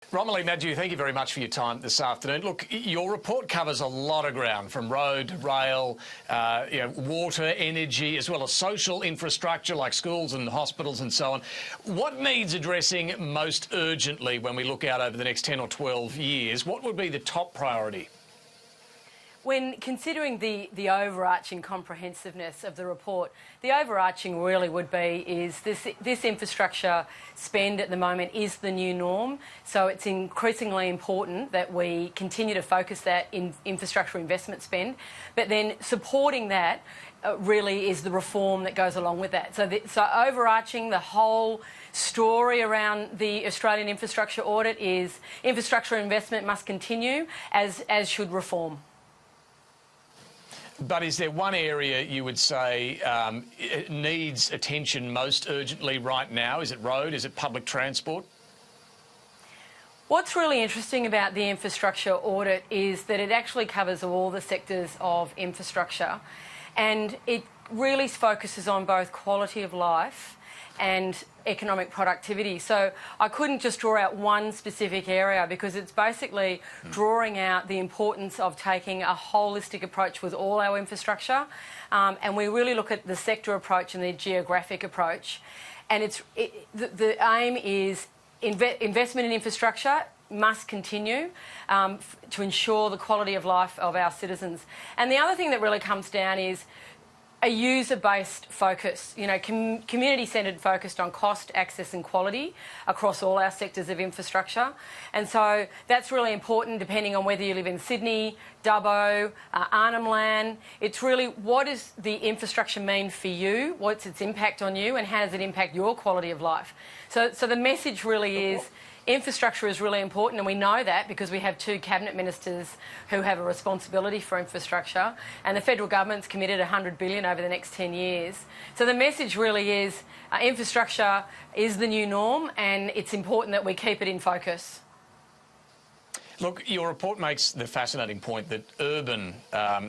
Romilly Nadju, thank you very much for your time this afternoon. Look, your report covers a lot of ground, from road, rail, water, energy, as well as social infrastructure like schools and hospitals and so on. What needs addressing most urgently when we look out over the next 10 or 12 years? What would be the top priority? When considering the overarching comprehensiveness of the report, the overarching really would be is this infrastructure spend at the moment is the new norm. So it's increasingly important that we continue to focus that in infrastructure investment spend, but then supporting that really is the reform that goes along with that. So overarching the whole story around the Australian infrastructure audit is infrastructure investment must continue, as should reform. But is there one area you would say it needs attention most urgently right now? Is it road? Is it public transport? What's really interesting about the infrastructure audit is that it actually covers all the sectors of infrastructure, and it really focuses on both quality of life and economic productivity. So I couldn't just draw out one specific area, because it's basically drawing out the importance of taking a holistic approach with all our infrastructure, and we really look at the sector approach and the geographic approach. And the aim is investment in infrastructure must continue to ensure the quality of life of our citizens. And the other thing that really comes down is a user-based focus, community-centred, focused on cost, access and quality across all our sectors of infrastructure. And so that's really important depending on whether you live in Sydney, Dubbo, Arnhem Land. It's really, what does the infrastructure mean for you? What's its impact on you, and how does it impact your quality of life? So the message really is infrastructure is really important, and we know that because we have two cabinet ministers who have a responsibility for infrastructure, and the federal government's committed $100 billion over the next 10 years. So the message really is infrastructure is the new norm, and it's important that we keep it in focus. Look, your report makes the fascinating point that urban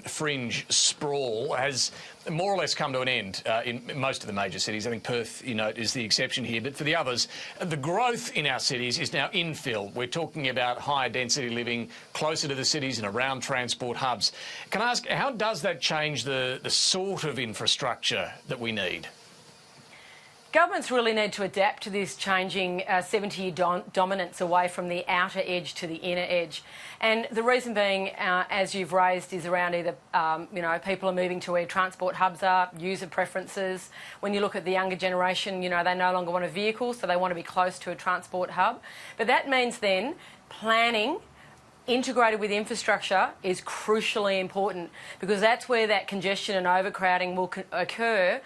fringe sprawl has more or less come to an end in most of the major cities. I think Perth, is the exception here. But for the others, the growth in our cities is now infill. We're talking about higher density living closer to the cities and around transport hubs. Can I ask, how does that change the sort of infrastructure that we need? Governments really need to adapt to this changing 70-year dominance away from the outer edge to the inner edge. And the reason being, as you've raised, is around either, people are moving to where transport hubs are, user preferences. When you look at the younger generation, they no longer want a vehicle, so they want to be close to a transport hub. But that means then planning integrated with infrastructure is crucially important, because that's where that congestion and overcrowding will occur.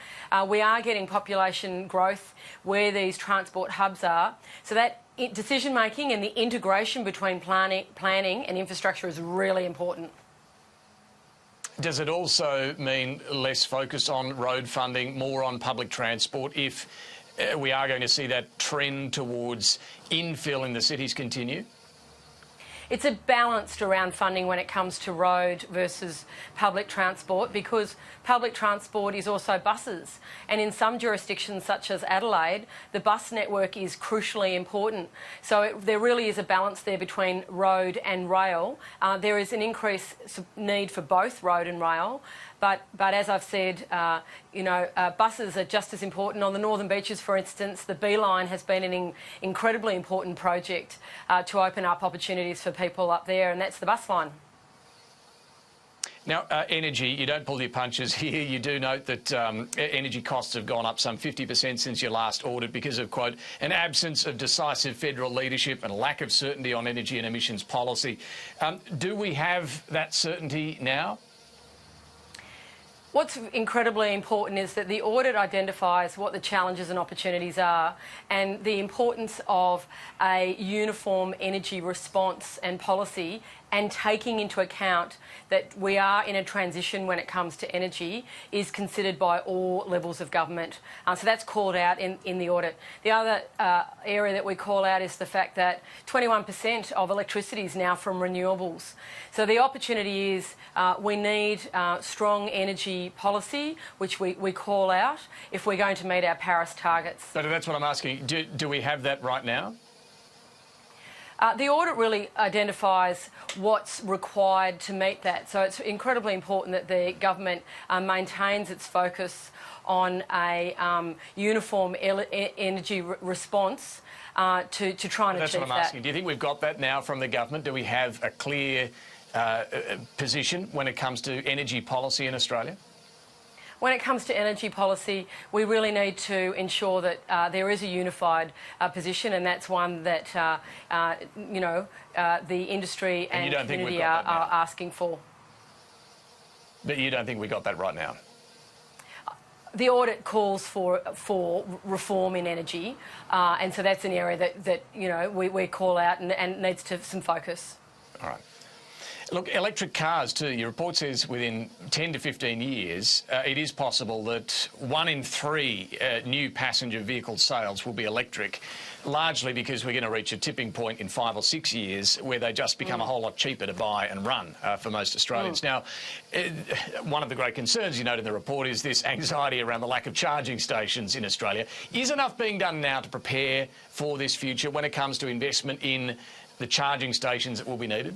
We are getting population growth where these transport hubs are. So that decision making and the integration between planning and infrastructure is really important. Does it also mean less focus on road funding, more on public transport, if we are going to see that trend towards infill in the cities continue? It's a balanced around funding when it comes to road versus public transport, because public transport is also buses. And in some jurisdictions, such as Adelaide, the bus network is crucially important. So there really is a balance there between road and rail. There is an increased need for both road and rail. But as I've said, buses are just as important. On the Northern Beaches, for instance, the B line has been an incredibly important project to open up opportunities for people up there, and that's the bus line. Now, energy, you don't pull your punches here. You do note that energy costs have gone up some 50% since your last audit because of, quote, an absence of decisive federal leadership and a lack of certainty on energy and emissions policy. Do we have that certainty now? What's incredibly important is that the audit identifies what the challenges and opportunities are, and the importance of a uniform energy response and policy, and taking into account that we are in a transition when it comes to energy is considered by all levels of government. So that's called out in the audit. The other area that we call out is the fact that 21% of electricity is now from renewables. So the opportunity is we need strong energy policy, which we call out if we're going to meet our Paris targets. But that's what I'm asking. Do we have that right now? The audit really identifies what's required to meet that. So it's incredibly important that the government maintains its focus on a uniform energy response to try and achieve that. That's what I'm asking. Do you think we've got that now from the government? Do we have a clear position when it comes to energy policy in Australia? When it comes to energy policy, we really need to ensure that there is a unified position, and that's one that the industry and community are asking for. But you don't think we got that right now? The audit calls for reform in energy, and so that's an area that we call out and needs to some focus. All right. Look, electric cars too. Your report says within 10 to 15 years, it is possible that 1 in 3 new passenger vehicle sales will be electric, largely because we're going to reach a tipping point in 5 or 6 years where they just become a whole lot cheaper to buy and run for most Australians. Now, one of the great concerns you note in the report is this anxiety around the lack of charging stations in Australia. Is enough being done now to prepare for this future when it comes to investment in the charging stations that will be needed?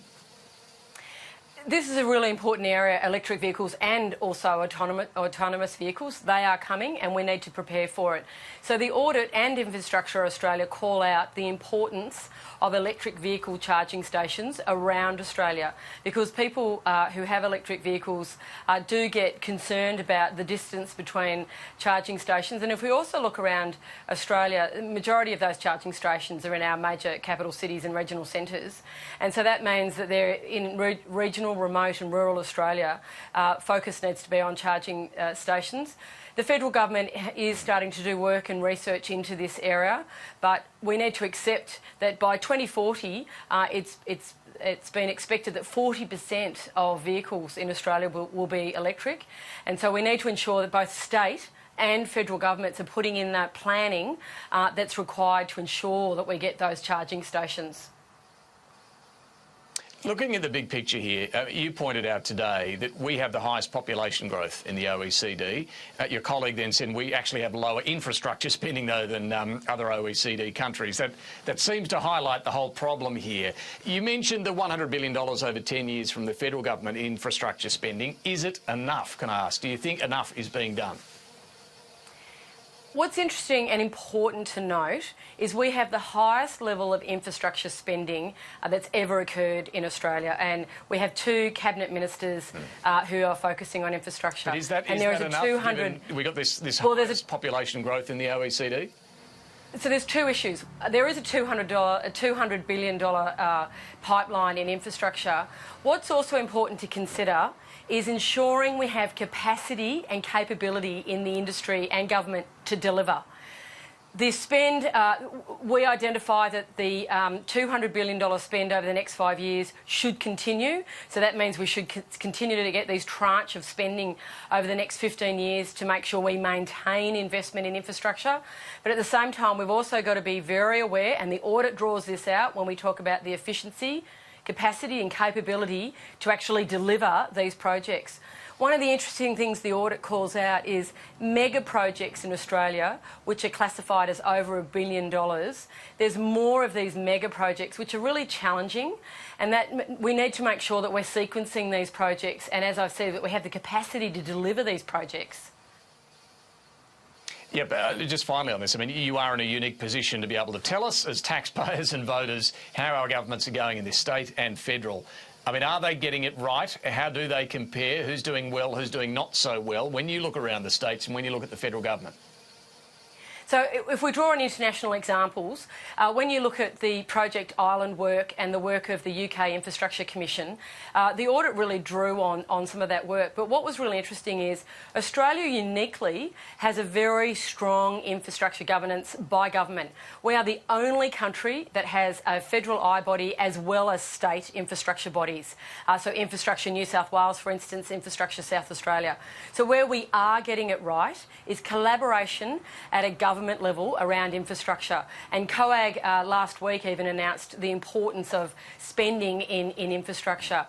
This is a really important area, electric vehicles and also autonomous vehicles. They are coming and we need to prepare for it. So the audit and Infrastructure Australia call out the importance of electric vehicle charging stations around Australia, because people who have electric vehicles do get concerned about the distance between charging stations. And if we also look around Australia, the majority of those charging stations are in our major capital cities and regional centres. And so that means that they're in regional, remote and rural Australia. Focus needs to be on charging stations. The federal government is starting to do work and research into this area, but we need to accept that by 2040, it's been expected that 40% of vehicles in Australia will be electric, and so we need to ensure that both state and federal governments are putting in that planning that's required to ensure that we get those charging stations. Looking at the big picture here, you pointed out today that we have the highest population growth in the OECD. Your colleague then said we actually have lower infrastructure spending, though, than other OECD countries. That seems to highlight the whole problem here. You mentioned the $100 billion over 10 years from the federal government in infrastructure spending. Is it enough, can I ask? Do you think enough is being done? What's interesting and important to note is we have the highest level of infrastructure spending that's ever occurred in Australia, and we have 2 cabinet ministers who are focusing on infrastructure. But is that enough? We got this highest population growth in the OECD. So there's 2 issues. There is a $200 billion pipeline in infrastructure. What's also important to consider is ensuring we have capacity and capability in the industry and government to deliver. The spend, we identify that the $200 billion spend over the next 5 years should continue. So that means we should continue to get these tranche of spending over the next 15 years to make sure we maintain investment in infrastructure. But at the same time, we've also got to be very aware, and the audit draws this out when we talk about the efficiency, capacity and capability to actually deliver these projects. One of the interesting things the audit calls out is mega projects in Australia, which are classified as over $1 billion. There's more of these mega projects, which are really challenging, and that we need to make sure that we're sequencing these projects, and as I've said, that we have the capacity to deliver these projects. Yeah, but just finally on this, I mean, you are in a unique position to be able to tell us as taxpayers and voters how our governments are going in this state and federal. I mean, are they getting it right? How do they compare? Who's doing well, who's doing not so well when you look around the states and when you look at the federal government? So if we draw on international examples, when you look at the Project Island work and the work of the UK Infrastructure Commission, the audit really drew on some of that work. But what was really interesting is Australia uniquely has a very strong infrastructure governance by government. We are the only country that has a federal eye body as well as state infrastructure bodies. So Infrastructure New South Wales, for instance, Infrastructure South Australia. So where we are getting it right is collaboration at a government level around infrastructure. And COAG last week even announced the importance of spending in infrastructure.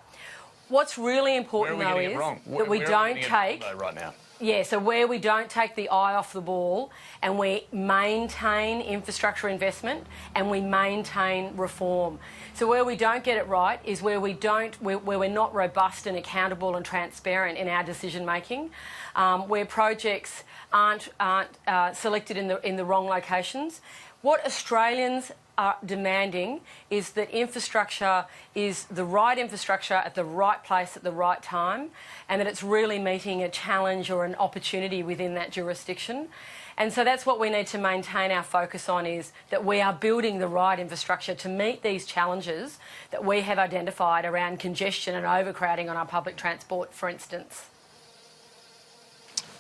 What's really important, though, is that we don't take... Right now? Yeah, so where we don't take the eye off the ball and we maintain infrastructure investment and we maintain reform. So where we don't get it right is where we're not robust and accountable and transparent in our decision making, where projects aren't selected in the wrong locations. What Australians are demanding is that infrastructure is the right infrastructure at the right place at the right time, and that it's really meeting a challenge or an opportunity within that jurisdiction. And so that's what we need to maintain our focus on, is that we are building the right infrastructure to meet these challenges that we have identified around congestion and overcrowding on our public transport, for instance.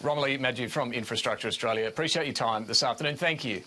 Romilly Mathew from Infrastructure Australia, appreciate your time this afternoon. Thank you.